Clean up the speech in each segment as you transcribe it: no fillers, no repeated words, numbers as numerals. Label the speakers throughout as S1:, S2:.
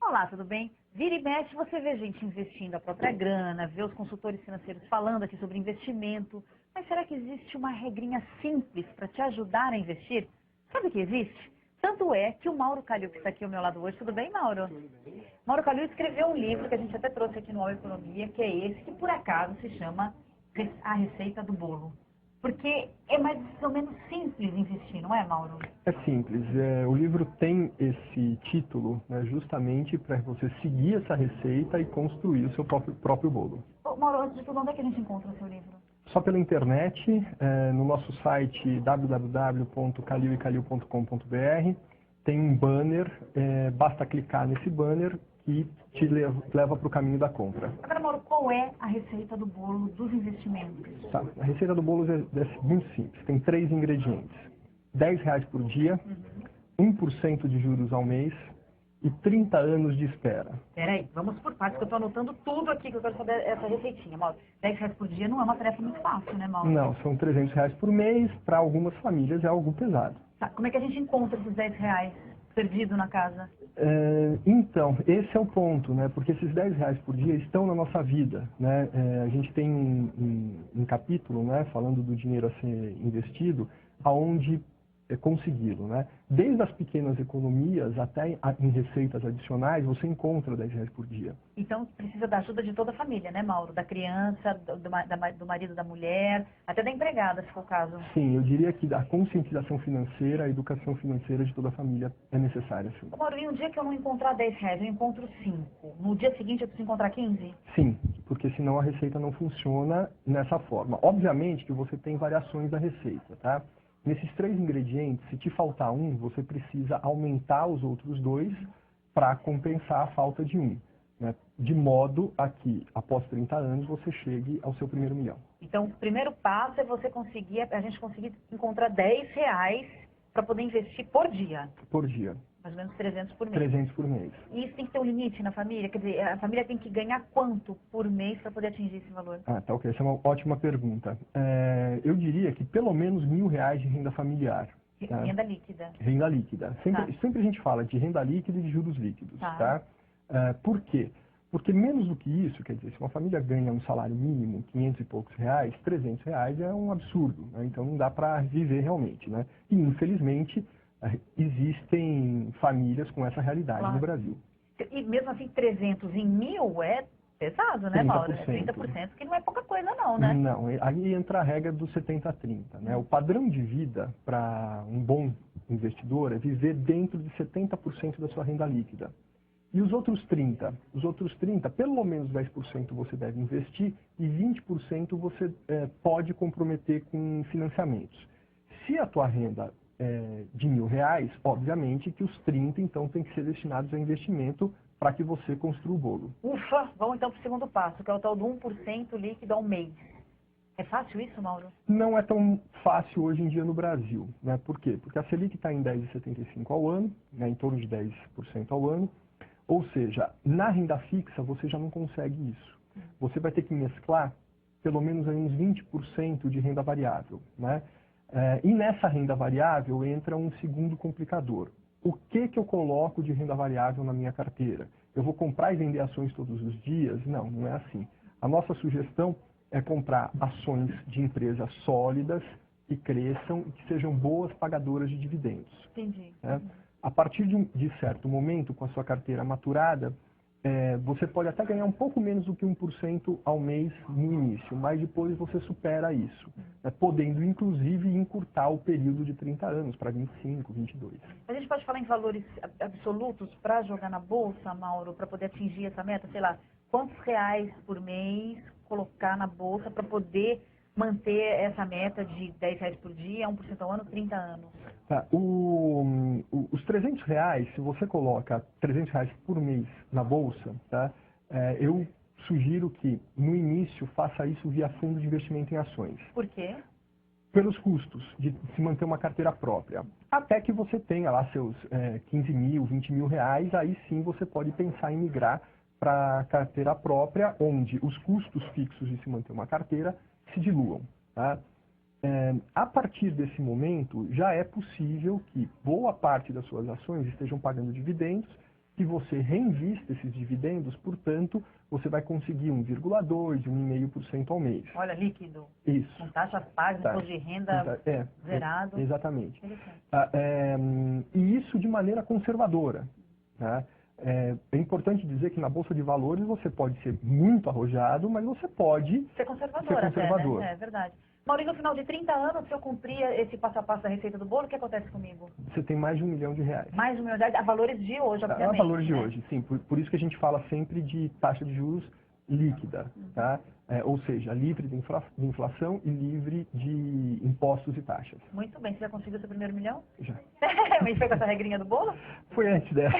S1: Olá, tudo bem? Vira e mexe, você vê gente investindo a própria grana, vê os consultores financeiros falando aqui sobre investimento. Mas será que existe uma regrinha simples para te ajudar a investir? Sabe que existe? Tanto é que o Mauro Calil, que está aqui ao meu lado hoje, tudo bem, Mauro? Tudo bem. Mauro Calil escreveu um livro que a gente até trouxe aqui no UOL Economia, que é esse, que por acaso se chama A Receita do Bolo. Porque é mais ou menos simples investir, não é, Mauro?
S2: É simples. O livro tem esse título, né, justamente para você seguir essa receita e construir o seu próprio bolo.
S1: Ô, Mauro, antes de tudo, onde é que a gente encontra o seu livro?
S2: Só pela internet, no nosso site www.calioecalio.com.br, tem um banner, basta clicar nesse banner que te leva para o caminho da compra.
S1: Agora, Mauro, qual é a receita do bolo dos investimentos?
S2: Tá. A receita do bolo é muito simples, tem 3 ingredientes. R$10 por dia, 1% de juros ao mês e 30 anos de espera.
S1: Peraí, vamos por partes, que eu estou anotando tudo aqui, que eu quero saber essa receitinha, Mauro. R$10 por dia não é uma tarefa muito fácil, né, Mauro?
S2: Não, são R$300 por mês, para algumas famílias é algo pesado.
S1: Tá, como é que a gente encontra esses R$10 perdido na casa?
S2: Então, esse é o ponto, né? Porque esses R$10 por dia estão na nossa vida, né? A gente tem um capítulo, né, falando do dinheiro a ser investido, aonde consegui-lo, né? Desde as pequenas economias até em receitas adicionais, você encontra R$10 por dia.
S1: Então, precisa da ajuda de toda a família, né, Mauro? Da criança, do marido, da mulher, até da empregada, se for o caso.
S2: Sim, eu diria que a conscientização financeira, a educação financeira de toda a família é necessária, sim.
S1: Ô, Mauro, e um dia que eu não encontrar R$10, eu encontro 5. No dia seguinte eu preciso encontrar 15?
S2: Sim, porque senão a receita não funciona nessa forma. Obviamente que você tem variações da receita, tá? Nesses 3 ingredientes, se te faltar um, você precisa aumentar os outros 2 para compensar a falta de um, né? De modo a que, após 30 anos, você chegue ao seu primeiro milhão.
S1: Então, o primeiro passo é a gente conseguir encontrar R$10 para poder investir por dia.
S2: Por dia.
S1: Mais ou menos 300 por mês.
S2: 300 por mês.
S1: E isso tem que ter um limite na família? Quer dizer, a família tem que ganhar quanto por mês para poder atingir esse valor?
S2: Ah, tá ok. Essa é uma ótima pergunta. Eu diria que pelo menos R$1.000 de renda familiar. Tá?
S1: Renda líquida.
S2: Renda líquida. Sempre a gente fala de renda líquida e de juros líquidos. Tá? Por quê? Porque menos do que isso, quer dizer, se uma família ganha um salário mínimo, 500 e poucos reais, R$300 é um absurdo, né? Então não dá para viver realmente, né? E infelizmente existem famílias com essa realidade no Brasil.
S1: E mesmo assim, 300 em 1.000 é pesado, né, Mauro? 30%, que não é pouca coisa não, né?
S2: Não, aí entra a regra do 70-30, né? O padrão de vida para um bom investidor é viver dentro de 70% da sua renda líquida. E os outros 30, pelo menos 10% você deve investir e 20% você pode comprometer com financiamentos. Se a tua renda é de R$1.000, obviamente que os 30 então tem que ser destinados a investimento para que você construa o bolo.
S1: Ufa, vamos então para o segundo passo, que é o tal do 1% líquido ao mês. É fácil isso, Mauro?
S2: Não é tão fácil hoje em dia no Brasil, né? Por quê? Porque a Selic está em 10,75 ao ano, né? Em torno de 10% ao ano. Ou seja, na renda fixa você já não consegue isso. Você vai ter que mesclar pelo menos aí uns 20% de renda variável, né? E nessa renda variável entra um segundo complicador. O que eu coloco de renda variável na minha carteira? Eu vou comprar e vender ações todos os dias? Não, não é assim. A nossa sugestão é comprar ações de empresas sólidas, que cresçam e que sejam boas pagadoras de dividendos.
S1: Entendi.
S2: Né? A partir de certo momento, com a sua carteira maturada, você pode até ganhar um pouco menos do que 1% ao mês no início, mas depois você supera isso, né? Podendo inclusive encurtar o período de 30 anos para 25, 22.
S1: A gente pode falar em valores absolutos para jogar na bolsa, Mauro, para poder atingir essa meta? Sei lá, quantos reais por mês colocar na bolsa para poder manter essa meta de R$10 por dia, 1% ao ano, 30 anos?
S2: Tá, os R$300, se você coloca R$300 por mês na bolsa, tá, eu sugiro que no início faça isso via fundo de investimento em ações.
S1: Por quê?
S2: Pelos custos de se manter uma carteira própria. Até que você tenha lá seus 15 mil, 20 mil reais, aí sim você pode pensar em migrar para a carteira própria, onde os custos fixos de se manter uma carteira se diluam. Tá? A partir desse momento, já é possível que boa parte das suas ações estejam pagando dividendos Se você reinvista esses dividendos, portanto, você vai conseguir 1,2%, 1,5% ao mês.
S1: Olha, líquido.
S2: Isso.
S1: Com taxas pagas, imposto de renda zerado.
S2: Exatamente. E isso de maneira conservadora. Né? É importante dizer que na Bolsa de Valores você pode ser muito arrojado, mas você pode
S1: ser conservador.
S2: Conservador.
S1: Até, né? É verdade. Maurício, no final de 30 anos, se eu cumprir esse passo a passo da receita do bolo, o que acontece comigo?
S2: Você tem mais de R$1 milhão.
S1: Mais de R$1 milhão, a valores de hoje, obviamente.
S2: A valores de
S1: né?
S2: hoje, sim. Por isso que a gente fala sempre de taxa de juros líquida, tá? Ou seja, livre de inflação e livre de impostos e taxas.
S1: Muito bem. Você já conseguiu seu primeiro milhão?
S2: Já.
S1: Mas foi com essa regrinha do bolo?
S2: Foi antes dessa.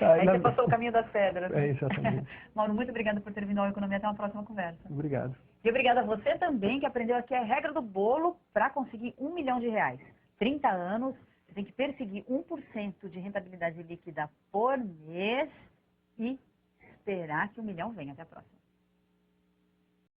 S1: Aí você passou o caminho das pedras.
S2: Exatamente.
S1: Mauro, muito obrigada por ter vindo ao Economia. Até uma próxima conversa.
S2: Obrigado.
S1: E obrigada a você também que aprendeu aqui a regra do bolo para conseguir R$1 milhão. 30 anos, você tem que perseguir 1% de rentabilidade líquida por mês e esperar que R$1 milhão venha. Até a próxima.